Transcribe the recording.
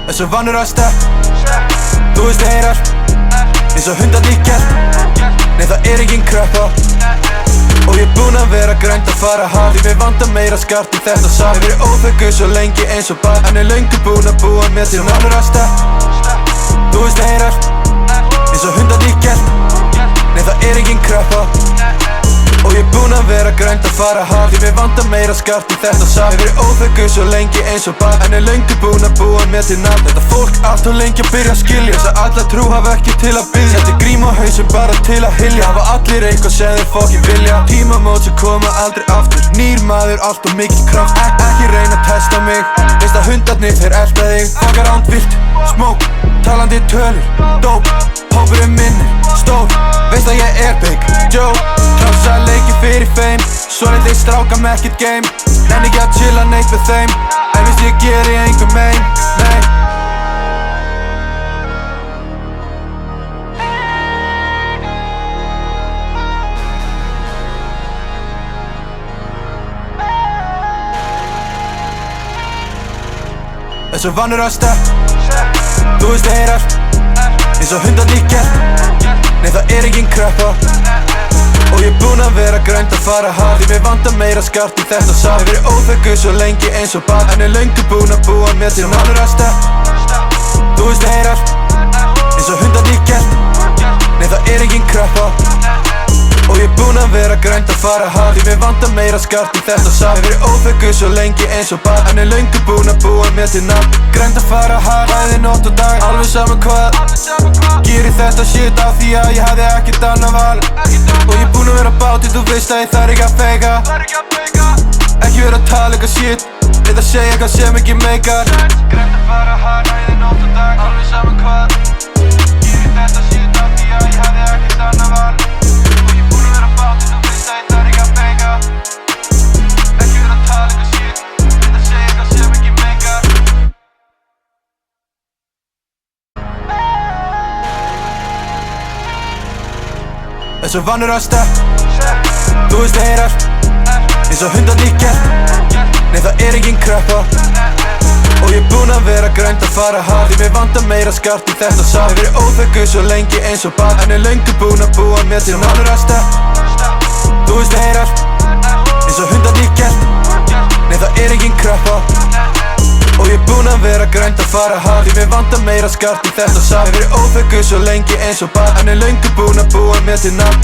Eins og vanur að stepp Þú veist heyrar Eins og hundar líkjar Nei það engin kreppa Og ég búinn að vera grænt að fara hard Því mig vantar meira skart í þetta sal Hef verið óþekkur svo lengi eins og barn En löngu búinn að búa mér til vanur að stepp Þú veist heyrar Eins og hundar líkjar Nei það engin kreppa Og ég búinn að vera grænt að fara hard Því mig vantar meira skart í þetta sal Hef verið óþekkur svo lengi eins og barn En löngu búinn að búa mér til nafn Þetta fólk allt og lengi að byrja að skilja Þess að alla trú hafa ekki til að byggja Þetta grím á hausum bara til að hylja Hafa allir eitthvað sem þeir fokkin vilja Tímamót sem koma aldrei aftur Nýr maður, allt og mikil kraft Ekki reyna að testa mig Veist að hundarnir þeir elta þig Fokkar ánd vilt, smók, talandi tölur Dóp, hópurinn minnir, stór Veist að ég big Joe Klása leiki fyrir feim Svo leit þeir stráka með ekkert game Nenni ekki að chilla neitt með þeim En veist ég geri einhver mein, nei Eins og vanur að stepp Þú veist heyrar Eins og hundar líkjar Nei það engin kreppa Og ég búinn að vera grænt að fara hard Því mig vantar meira skart í þetta sal Hef verið óþekkur svo lengi eins og barn En löngu búinn að búa mér til vanur að stepp Þú veist heyrar Eins og hundar líkjar Nei það engin kreppa Og ég búinn að vera grænt að fara hard Því mig vantar meira skart í þetta sal Hef verið óþekkur svo lengi eins og barn En löngu búinn að búa mér til nafn Grænt að fara hard, bæði nótt og dag Alveg saman hvað Geri þetta shit af því að ég hafði ekkert annað val Og ég búinn að vera bátið, þú veist að ég þarf ekki að feika Ekki vera að tala eitthvað shit Eða segja eitthvað sem ekki meikar Grænt að fara hard, bæði nótt og dag Alveg saman hvað Geri þetta shit af því að ég hafði ekkert annað val Eins og vanur að stepp Þú veist heyrar Eins og hundar líkjar Nei það engin kreppa Og ég búinn að vera grænt að fara hard Því mig vantar meira skart í þetta sal Hef verið óþekkur svo lengi eins og barn En löngu búinn að búa mér til vanur að stepp Þú veist heyrar Eins og hundar líkjar Nei það engin kreppa Og ég búinn að vera grænt að fara hard Því mig vantar meira skart í þetta sal Hef verið óþekkur svo lengi eins og barn En löngu búinn að búa mér til nafn